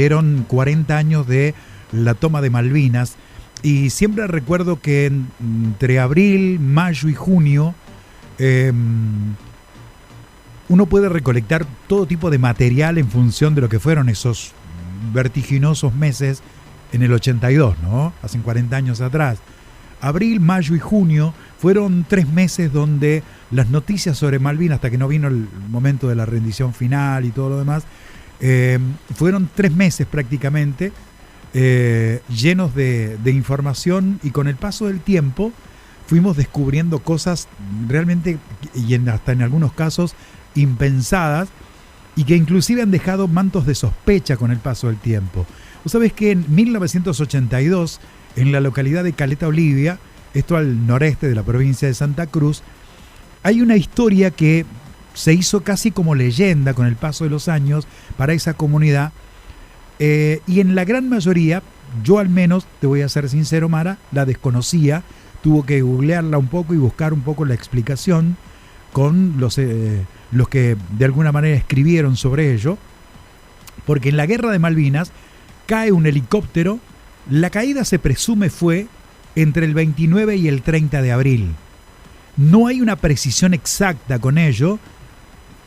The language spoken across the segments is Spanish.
Eran 40 años de la toma de Malvinas y siempre recuerdo que entre abril, mayo y junio uno puede recolectar todo tipo de material en función de lo que fueron esos vertiginosos meses en el 82, ¿no? Hace 40 años atrás. Abril, mayo y junio fueron 3 meses donde las noticias sobre Malvinas, hasta que no vino el momento de la rendición final y todo lo demás, fueron 3 meses prácticamente llenos de información, y con el paso del tiempo fuimos descubriendo cosas realmente, y hasta en algunos casos impensadas, y que inclusive han dejado mantos de sospecha con el paso del tiempo. Vos sabés que en 1982, en la localidad de Caleta Olivia, esto al noreste de la provincia de Santa Cruz, hay una historia que se hizo casi como leyenda con el paso de los años para esa comunidad, y en la gran mayoría, yo al menos, te voy a ser sincero, Mara, la desconocía. Tuvo que googlearla un poco y buscar un poco la explicación con los que de alguna manera escribieron sobre ello, porque en la guerra de Malvinas cae un helicóptero. La caída se presume fue entre el 29 y el 30 de abril. No hay una precisión exacta con ello.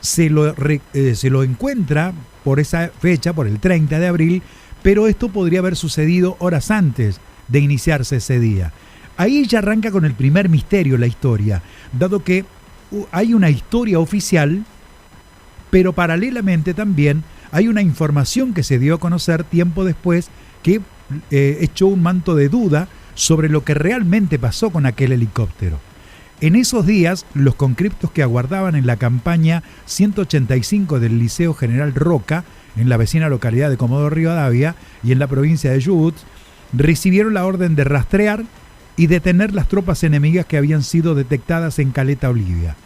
Se lo encuentra por esa fecha, por el 30 de abril, pero esto podría haber sucedido horas antes de iniciarse ese día. Ahí ya arranca con el primer misterio la historia, dado que hay una historia oficial, pero paralelamente también hay una información que se dio a conocer tiempo después que echó un manto de duda sobre lo que realmente pasó con aquel helicóptero. En esos días, los conscriptos que aguardaban en la campaña 185 del Liceo General Roca, en la vecina localidad de Comodoro Rivadavia y en la provincia de Chubut, recibieron la orden de rastrear y detener las tropas enemigas que habían sido detectadas en Caleta Olivia.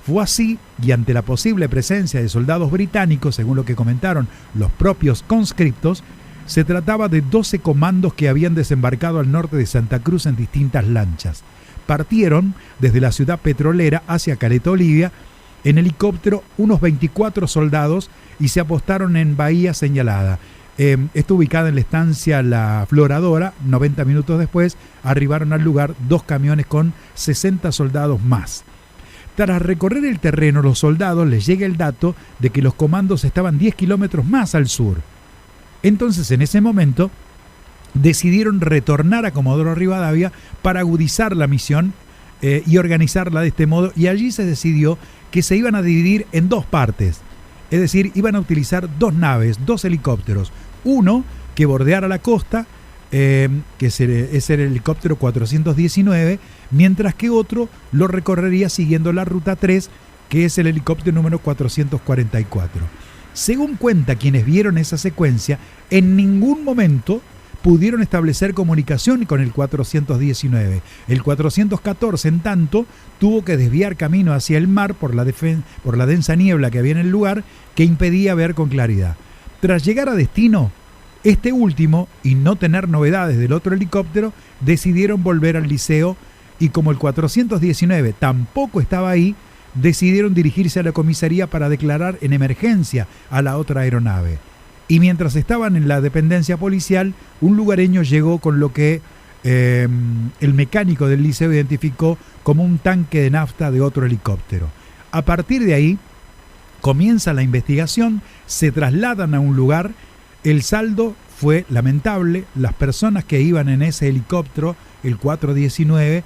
Fue así, y ante la posible presencia de soldados británicos, según lo que comentaron los propios conscriptos, se trataba de 12 comandos que habían desembarcado al norte de Santa Cruz en distintas lanchas. Partieron desde la ciudad petrolera hacia Caleta Olivia en helicóptero unos 24 soldados y se apostaron en bahía señalada. Está ubicada en la estancia La Floradora. 90 minutos después arribaron al lugar 2 camiones con 60 soldados más. Tras recorrer el terreno, los soldados les llega el dato de que los comandos estaban 10 kilómetros más al sur. Entonces, en ese momento, decidieron retornar a Comodoro Rivadavia para agudizar la misión y organizarla de este modo, y allí se decidió que se iban a dividir en 2 partes. Es decir, iban a utilizar 2 naves, 2 helicópteros. Uno que bordeara la costa, que es el helicóptero 419, mientras que otro lo recorrería siguiendo la ruta 3, que es el helicóptero número 444. Según cuenta quienes vieron esa secuencia, en ningún momento pudieron establecer comunicación con el 419. El 414, en tanto, tuvo que desviar camino hacia el mar por la densa niebla que había en el lugar, que impedía ver con claridad. Tras llegar a destino, este último, y no tener novedades del otro helicóptero, decidieron volver al liceo, y como el 419 tampoco estaba ahí, decidieron dirigirse a la comisaría para declarar en emergencia a la otra aeronave. Y mientras estaban en la dependencia policial, un lugareño llegó con lo que el mecánico del liceo identificó como un tanque de nafta de otro helicóptero. A partir de ahí, comienza la investigación, se trasladan a un lugar. El saldo fue lamentable. Las personas que iban en ese helicóptero, el 419,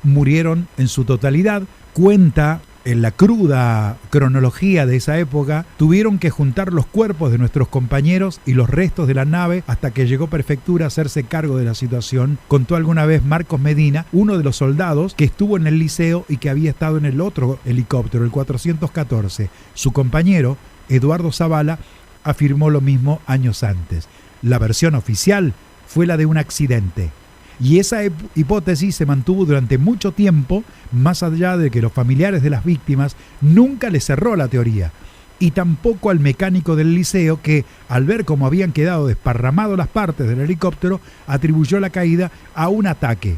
murieron en su totalidad. Cuenta en la cruda cronología de esa época, tuvieron que juntar los cuerpos de nuestros compañeros y los restos de la nave hasta que llegó Prefectura a hacerse cargo de la situación, contó alguna vez Marcos Medina, uno de los soldados que estuvo en el liceo y que había estado en el otro helicóptero, el 414. Su compañero, Eduardo Zavala, afirmó lo mismo años antes. La versión oficial fue la de un accidente. Y esa hipótesis se mantuvo durante mucho tiempo, más allá de que los familiares de las víctimas nunca les cerró la teoría. Y tampoco al mecánico del liceo que, al ver cómo habían quedado desparramadas las partes del helicóptero, atribuyó la caída a un ataque.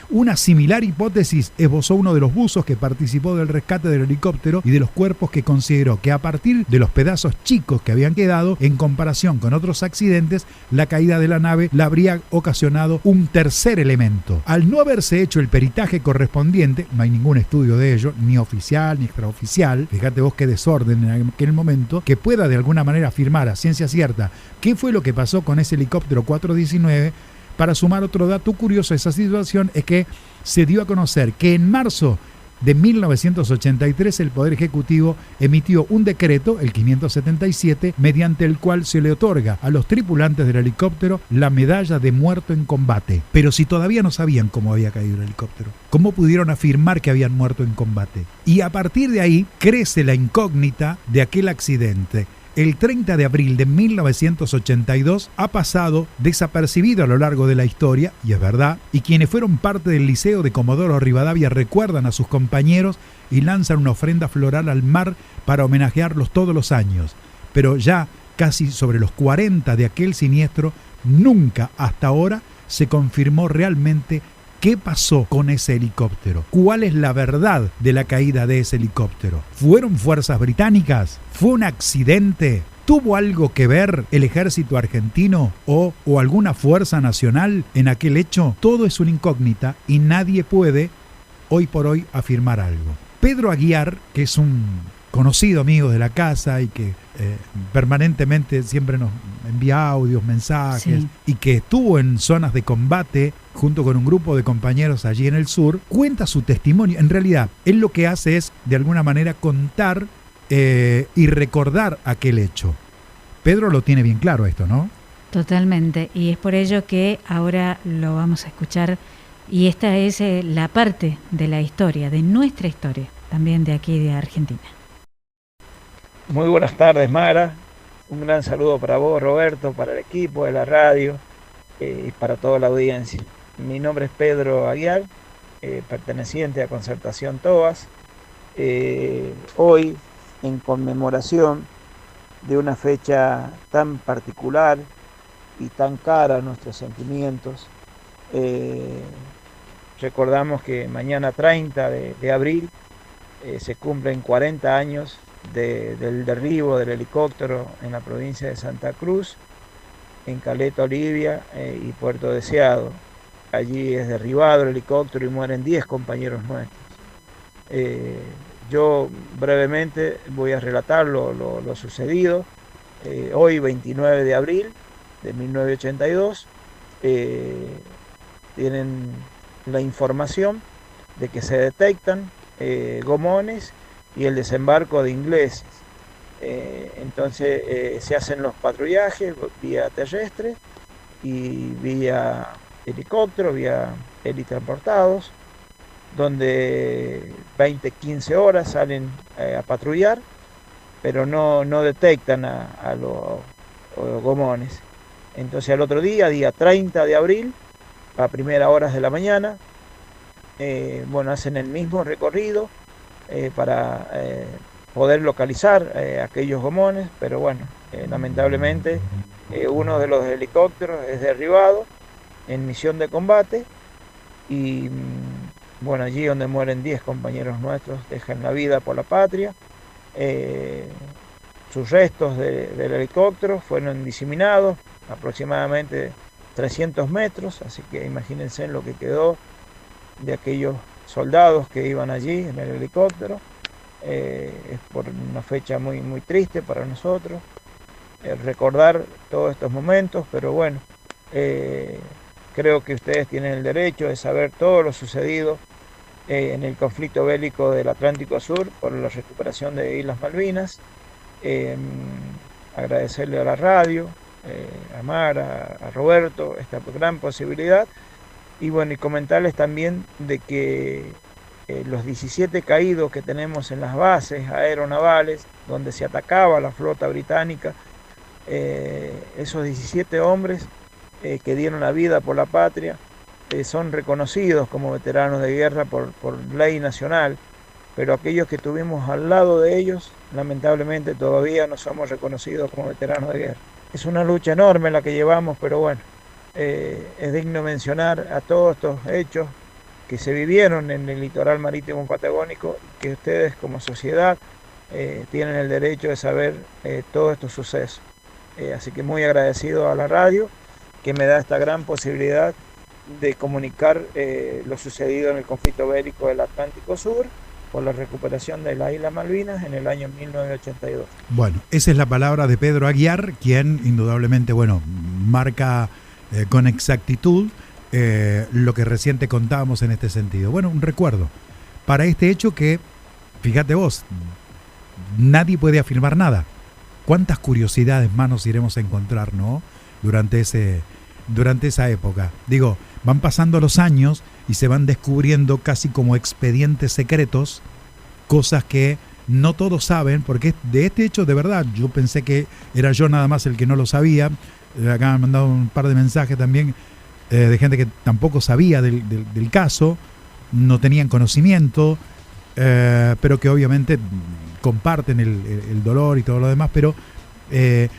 Una similar hipótesis esbozó uno de los buzos que participó del rescate del helicóptero y de los cuerpos, que consideró que a partir de los pedazos chicos que habían quedado, en comparación con otros accidentes, la caída de la nave la habría ocasionado un tercer elemento. Al no haberse hecho el peritaje correspondiente, no hay ningún estudio de ello, ni oficial ni extraoficial, fíjate vos qué desorden en aquel momento, que pueda de alguna manera afirmar a ciencia cierta qué fue lo que pasó con ese helicóptero 419. Para sumar otro dato curioso a esa situación, es que se dio a conocer que en marzo de 1983 el Poder Ejecutivo emitió un decreto, el 577, mediante el cual se le otorga a los tripulantes del helicóptero la medalla de muerto en combate. Pero si todavía no sabían cómo había caído el helicóptero, ¿cómo pudieron afirmar que habían muerto en combate? Y a partir de ahí crece la incógnita de aquel accidente. El 30 de abril de 1982 ha pasado desapercibido a lo largo de la historia, y es verdad, y quienes fueron parte del Liceo de Comodoro Rivadavia recuerdan a sus compañeros y lanzan una ofrenda floral al mar para homenajearlos todos los años. Pero ya casi sobre los 40 de aquel siniestro, nunca hasta ahora se confirmó realmente ¿qué pasó con ese helicóptero? ¿Cuál es la verdad de la caída de ese helicóptero? ¿Fueron fuerzas británicas? ¿Fue un accidente? ¿Tuvo algo que ver el ejército argentino o alguna fuerza nacional en aquel hecho? Todo es una incógnita y nadie puede, hoy por hoy, afirmar algo. Pedro Aguiar, que es un conocido amigo de la casa y que permanentemente siempre nos envía audios, mensajes, sí, y que estuvo en zonas de combate junto con un grupo de compañeros allí en el sur, cuenta su testimonio. En realidad, él lo que hace es, de alguna manera, contar y recordar aquel hecho. Pedro lo tiene bien claro esto, ¿no? Totalmente, y es por ello que ahora lo vamos a escuchar, y esta es la parte de la historia, de nuestra historia, también de aquí de Argentina. Muy buenas tardes, Mara. Un gran saludo para vos, Roberto, para el equipo de la radio y para toda la audiencia. Mi nombre es Pedro Aguiar, perteneciente a Concertación Tobas. Hoy, en conmemoración de una fecha tan particular y tan cara a nuestros sentimientos, recordamos que mañana 30 de abril se cumplen 40 años del derribo del helicóptero en la provincia de Santa Cruz, en Caleta Olivia y Puerto Deseado. Allí es derribado el helicóptero y mueren 10 compañeros nuestros. Yo brevemente voy a relatar lo sucedido. Hoy, 29 de abril de 1982, tienen la información de que se detectan gomones y el desembarco de ingleses. Entonces se hacen los patrullajes vía terrestre y vía helicóptero, vía helitransportados, donde 20-15 horas salen a patrullar, pero no detectan a los gomones. Entonces al otro día 30 de abril, a primeras horas de la mañana, hacen el mismo recorrido para poder localizar aquellos gomones, pero lamentablemente uno de los helicópteros es derribado en misión de combate y allí donde mueren 10 compañeros nuestros, dejan la vida por la patria. Sus restos del helicóptero fueron diseminados aproximadamente 300 metros, así que imagínense lo que quedó de aquellos soldados que iban allí en el helicóptero. Es por una fecha muy, muy triste para nosotros recordar todos estos momentos, pero creo que ustedes tienen el derecho de saber todo lo sucedido en el conflicto bélico del Atlántico Sur por la recuperación de Islas Malvinas. Agradecerle a la radio, a Mara, a Roberto, esta gran posibilidad. Y comentarles también de que los 17 caídos que tenemos en las bases aeronavales, donde se atacaba la flota británica, esos 17 hombres que dieron la vida por la patria, son reconocidos como veteranos de guerra por ley nacional, pero aquellos que estuvimos al lado de ellos, lamentablemente todavía no somos reconocidos como veteranos de guerra. Es una lucha enorme la que llevamos, pero es digno mencionar a todos estos hechos que se vivieron en el litoral marítimo patagónico, que ustedes como sociedad tienen el derecho de saber todos estos sucesos. Así que muy agradecido a la radio que me da esta gran posibilidad de comunicar lo sucedido en el conflicto bélico del Atlántico Sur por la recuperación de las Islas Malvinas en el año 1982. Bueno, esa es la palabra de Pedro Aguiar, quien indudablemente, bueno, marca con exactitud lo que recién te contábamos en este sentido. Bueno, un recuerdo para este hecho que, fíjate vos, nadie puede afirmar nada. ¿Cuántas curiosidades más nos iremos a encontrar, no? Durante esa época. Digo, van pasando los años y se van descubriendo casi como expedientes secretos, cosas que no todos saben, porque de este hecho, de verdad, yo pensé que era yo nada más el que no lo sabía. Acá me han mandado un par de mensajes también de gente que tampoco sabía del caso, no tenían conocimiento, pero que obviamente comparten el dolor y todo lo demás, pero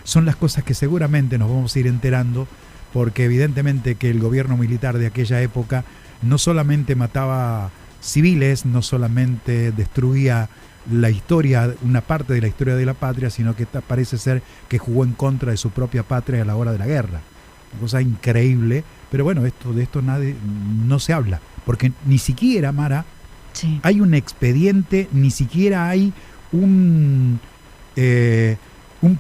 son las cosas que seguramente nos vamos a ir enterando, porque evidentemente que el gobierno militar de aquella época no solamente mataba civiles, no solamente destruía la historia, una parte de la historia de la patria, sino que parece ser que jugó en contra de su propia patria a la hora de la guerra. Una cosa increíble, pero bueno, de esto no se habla, porque ni siquiera, Mara, sí, hay un expediente, ni siquiera hay un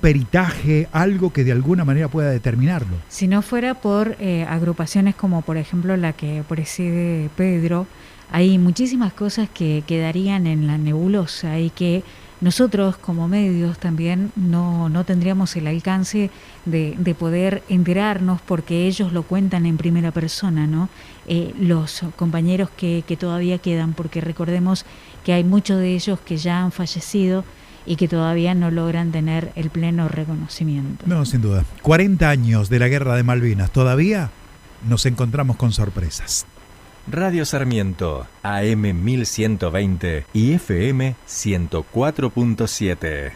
peritaje, algo que de alguna manera pueda determinarlo. Si no fuera por agrupaciones como por ejemplo la que preside Pedro, hay muchísimas cosas que quedarían en la nebulosa y que nosotros como medios también no tendríamos el alcance de poder enterarnos, porque ellos lo cuentan en primera persona, ¿no? Los compañeros que todavía quedan, porque recordemos que hay muchos de ellos que ya han fallecido y que todavía no logran tener el pleno reconocimiento. No, sin duda. 40 años de la Guerra de Malvinas, todavía nos encontramos con sorpresas. Radio Sarmiento, AM 1120 y FM 104.7.